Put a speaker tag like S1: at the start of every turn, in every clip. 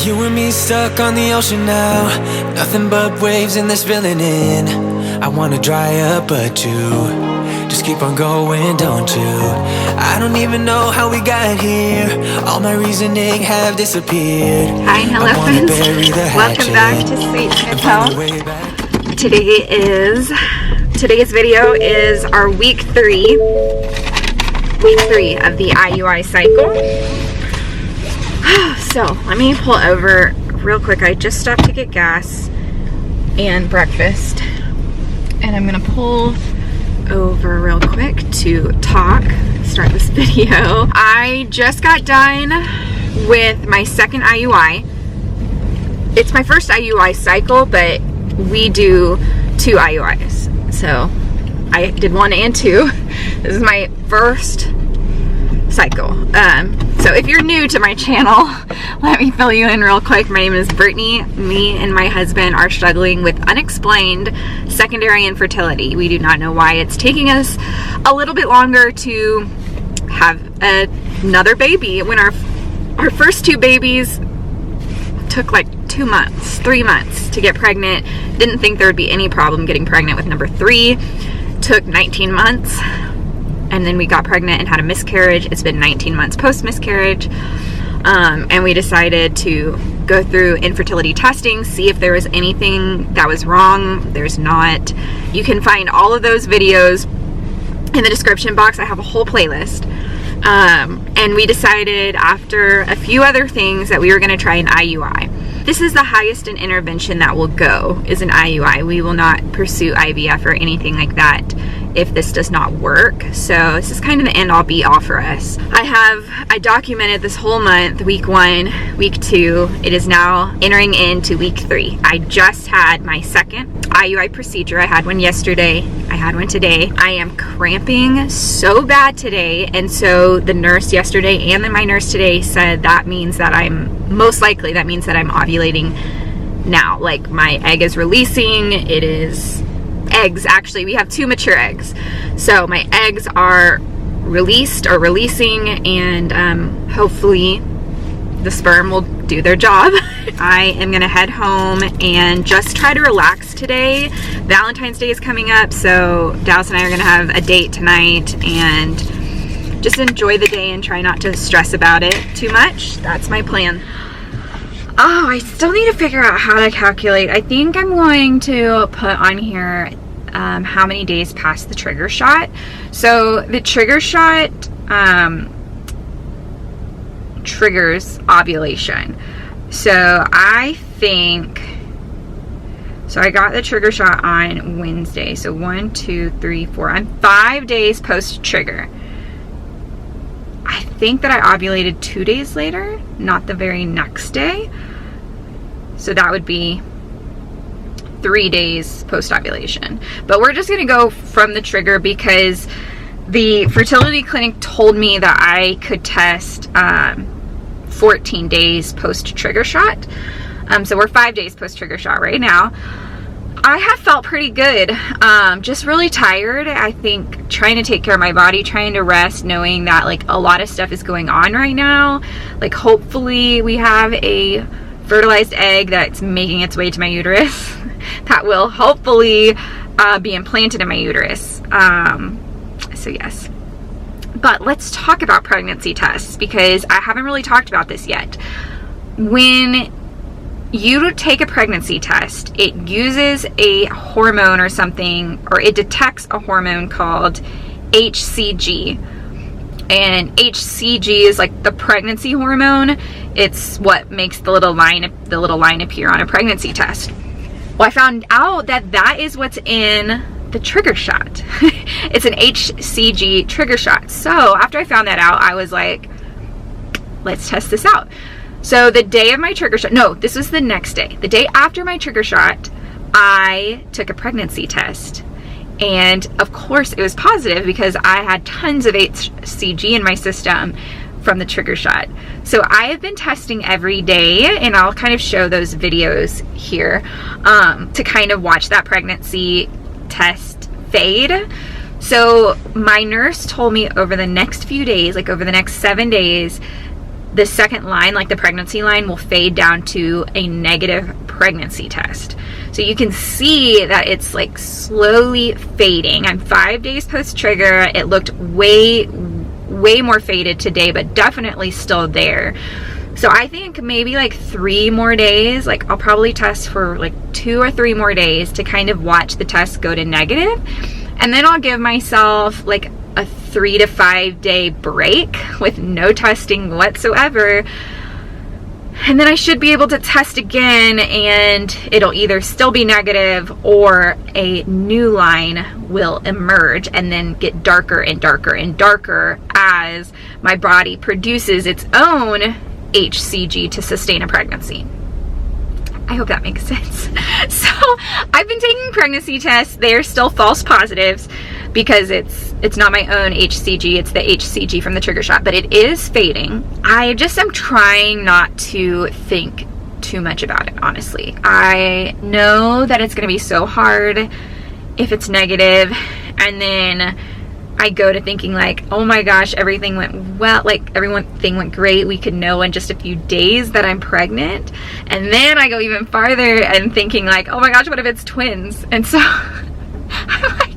S1: You and me stuck on the ocean now, nothing but waves and they're spilling in. I wanna dry up but you just keep on going, don't you? I don't even know how we got here, all my reasoning have disappeared.
S2: Hi, hello friends, welcome back to Sweet Smith Health. Today's video is our week 3 of the IUI cycle. So let me pull over real quick. I just stopped to get gas and breakfast, and I'm gonna pull over real quick to start this video. I just got done with my second IUI. It's my first IUI cycle, but we do 2 IUIs. So I did 1 and 2. This is my first cycle. So if you're new to my channel, let me fill you in real quick. My name is Brittany. Me and my husband are struggling with unexplained secondary infertility. We do not know why it's taking us a little bit longer to have another baby when our first 2 babies took like 2 months, 3 months to get pregnant. Didn't think there would be any problem getting pregnant with number 3. Took 19 months. And then we got pregnant and had a miscarriage. It's been 19 months post-miscarriage. And we decided to go through infertility testing, see if there was anything that was wrong. There's not. You can find all of those videos in the description box. I have a whole playlist. And we decided after a few other things that we were gonna try an IUI. This is the highest in intervention that will go, is an IUI. We will not pursue IVF or anything like that if this does not work. So this is kind of the end all be all for us. I documented this whole month, week 1, week 2. It is now entering into week 3. I just had my second IUI procedure. I had one yesterday. I had one today. I am cramping so bad today. And so the nurse yesterday and then my nurse today said that means that that means that I'm ovulating now. Like my egg is releasing. It is eggs, actually. We have 2 mature eggs. So my eggs are released or releasing, and hopefully the sperm will do their job. I am gonna head home and just try to relax today. Valentine's Day is coming up, so Dallas and I are gonna have a date tonight and just enjoy the day and try not to stress about it too much. That's my plan. Oh, I still need to figure out how to calculate. I think I'm going to put on here how many days past the trigger shot. So the trigger shot triggers ovulation. So I got the trigger shot on Wednesday. So 1, 2, 3, 4. I'm 5 days post trigger. I think that I ovulated 2 days later, not the very next day. So that would be 3 days post-ovulation. But we're just gonna go from the trigger because the fertility clinic told me that I could test 14 days post-trigger shot. So we're 5 days post-trigger shot right now. I have felt pretty good, just really tired. I think trying to take care of my body, trying to rest, knowing that like a lot of stuff is going on right now. Like hopefully we have a fertilized egg that's making its way to my uterus that will hopefully be implanted in my uterus. So yes. But let's talk about pregnancy tests because I haven't really talked about this yet. When you take a pregnancy test, it uses a hormone or something, or it detects a hormone called HCG. And HCG is like the pregnancy hormone. It's what makes the little line appear on a pregnancy test. Well, I found out that that is what's in the trigger shot. It's an HCG trigger shot. So after I found that out, I was like, let's test this out. So the day of my trigger shot, no, this was the next day. The day after my trigger shot, I took a pregnancy test. And of course it was positive because I had tons of HCG in my system from the trigger shot. So I have been testing every day, and I'll kind of show those videos here to kind of watch that pregnancy test fade. So my nurse told me over the next few days, like over the next 7 days, the second line, like the pregnancy line, will fade down to a negative pregnancy test. So you can see that it's like slowly fading. I'm 5 days post trigger. It looked way more faded today, but definitely still there. So I think maybe like 3 more days, like I'll probably test for like 2 or 3 more days to kind of watch the test go to negative. And then I'll give myself like a 3 to 5 day break with no testing whatsoever. And then I should be able to test again, and it'll either still be negative or a new line will emerge and then get darker and darker and darker as my body produces its own HCG to sustain a pregnancy. I hope that makes sense. So I've been taking pregnancy tests. They are still false positives because it's not my own HCG, it's the HCG from the trigger shot, but it is fading. I just am trying not to think too much about it, honestly. I know that it's gonna be so hard if it's negative, and then I go to thinking like, oh my gosh, everything went well, like everything went great. We could know in just a few days that I'm pregnant. And then I go even farther and thinking like, oh my gosh, what if it's twins? And so I'm like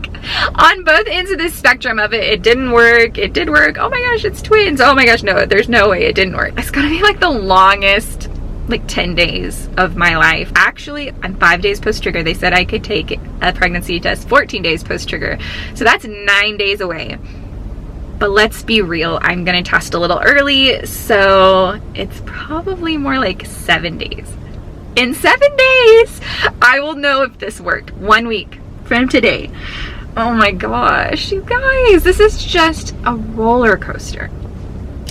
S2: on both ends of this spectrum of it. It didn't work. It did work. Oh my gosh, it's twins. Oh my gosh, no, there's no way it didn't work. It's gonna be like the longest like 10 days of my life. Actually, I'm 5 days post trigger. They said I could take a pregnancy test 14 days post trigger. So that's 9 days away. But let's be real, I'm gonna test a little early, so it's probably more like 7 days. In 7 days, I will know if this worked. 1 week from today. Oh my gosh, you guys, this is just a roller coaster.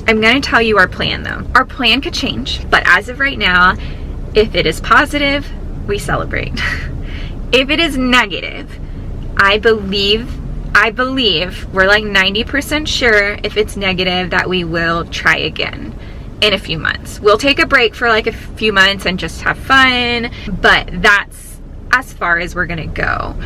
S2: I'm going to tell you our plan though. Our plan could change, but as of right now, if it is positive, we celebrate. If it is negative, I believe we're like 90% sure if it's negative that we will try again in a few months. We'll take a break for like a few months and just have fun, but that's as far as we're gonna go.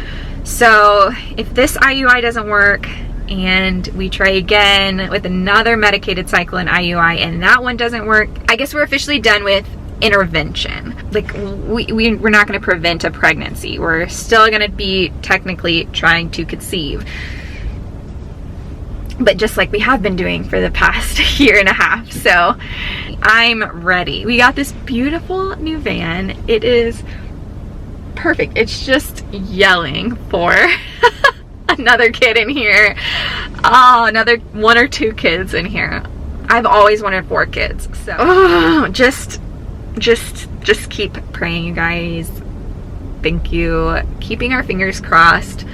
S2: So if this IUI doesn't work, and we try again with another medicated cycle in IUI and that one doesn't work, I guess we're officially done with intervention. Like we're not going to prevent a pregnancy. We're still going to be technically trying to conceive, but just like we have been doing for the past year and a half. So I'm ready. We got this beautiful new van. It is perfect. It's just yelling for another kid in here. Oh, another 1 or 2 kids in here. I've always wanted 4 kids. So just keep praying, you guys. Thank you. Keeping our fingers crossed.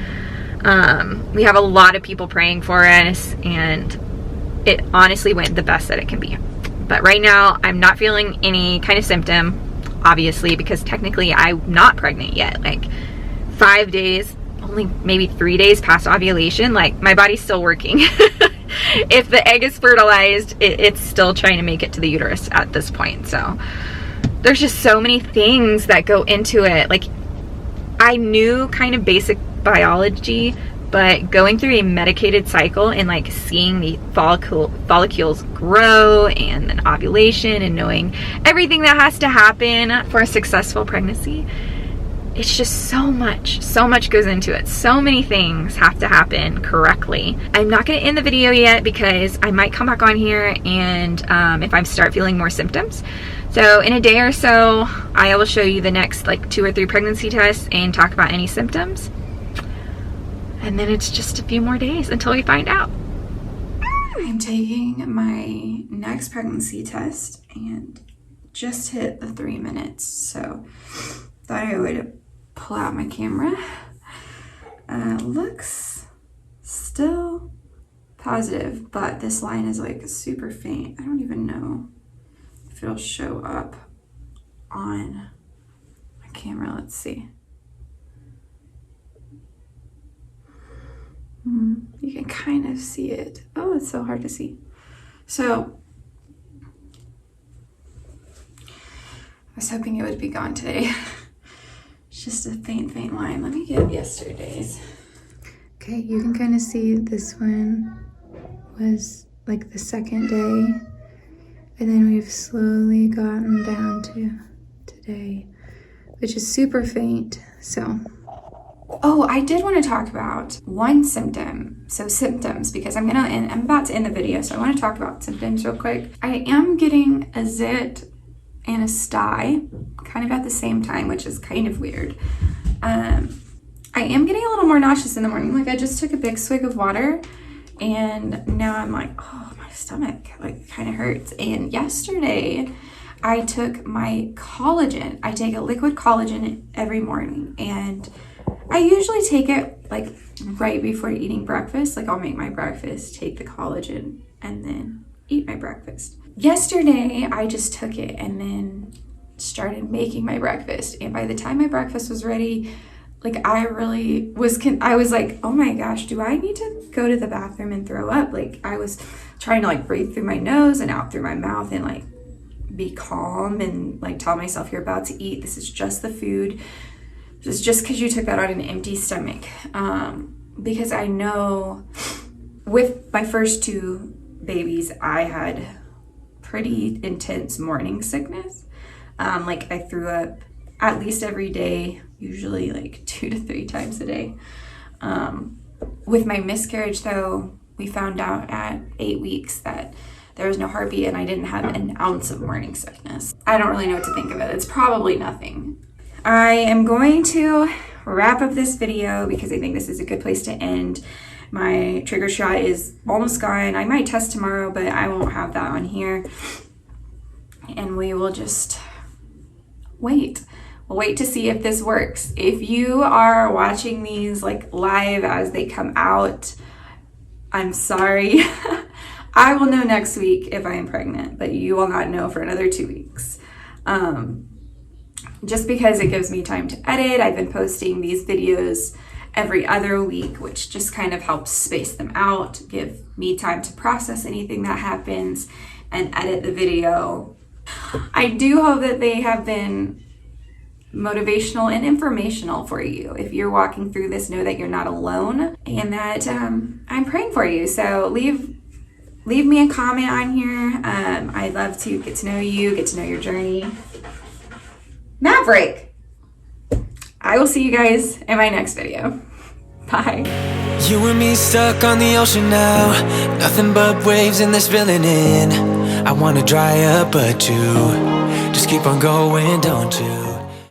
S2: We have a lot of people praying for us, and it honestly went the best that it can be. But right now I'm not feeling any kind of symptom, obviously, because technically I'm not pregnant yet. Like 5 days, only maybe 3 days past ovulation, like my body's still working. If the egg is fertilized, it's still trying to make it to the uterus at this point. So there's just so many things that go into it. Like I knew kind of basic biology, but going through a medicated cycle and like seeing the follicles grow and then ovulation and knowing everything that has to happen for a successful pregnancy, it's just so much goes into it. So many things have to happen correctly. I'm not going to end the video yet because I might come back on here and if I start feeling more symptoms. So in a day or so, I will show you the next like 2 or 3 pregnancy tests and talk about any symptoms. And then it's just a few more days until we find out. I'm taking my next pregnancy test and just hit the 3 minutes. So thought I would pull out my camera. Looks still positive, but this line is like super faint. I don't even know if it'll show up on my camera. Let's see. You can kind of see it. Oh, it's so hard to see. So I was hoping it would be gone today. It's just a faint line. Let me get yesterday's. Okay, you can kind of see this one was like the second day
S3: And then we've slowly gotten down to today, which is super faint. So, oh, I did want to talk about one symptom. So symptoms, because I'm about to end the video, so I want to talk about symptoms real quick. I am getting a zit and a sty kind of at the same time, which is kind of weird. I am getting a little more nauseous in the morning. Like, I just took a big swig of water and now I'm like, oh, my stomach like kind of hurts. And yesterday I took my collagen. I take a liquid collagen every morning, and I usually take it like right before eating breakfast. Like, I'll make my breakfast, take the collagen, and then eat my breakfast. Yesterday I just took it and then started making my breakfast, and by the time my breakfast was ready, like, I really was, I was like, oh my gosh, do I need to go to the bathroom and throw up? Like, I was trying to like breathe through my nose and out through my mouth and like be calm and like tell myself, you're about to eat. This is just the food. This is just because you took that on an empty stomach. Because I know with my first two babies, I had pretty intense morning sickness. Like, I threw up at least every day, usually like 2 to 3 times a day. With my miscarriage though, we found out at 8 weeks that there was no heartbeat and I didn't have an ounce of morning sickness. I don't really know what to think of it. It's probably nothing. I am going to wrap up this video because I think this is a good place to end. My trigger shot is almost gone. I might test tomorrow, but I won't have that on here. And we will just wait. We'll wait to see if this works. If you are watching these like live as they come out, I'm sorry. I will know next week if I am pregnant, but you will not know for another 2 weeks. Just because it gives me time to edit. I've been posting these videos every other week, which just kind of helps space them out, give me time to process anything that happens and edit the video. I do hope that they have been motivational and informational for you. If you're walking through this, know that you're not alone and that I'm praying for you. So leave me a comment on here. I'd love to get to know you, get to know your journey. Maverick! I will see you guys in my next video. Bye.
S1: You and me stuck on the ocean now, nothing but waves in this filling in. I wanna dry up, but you just keep on going, don't you?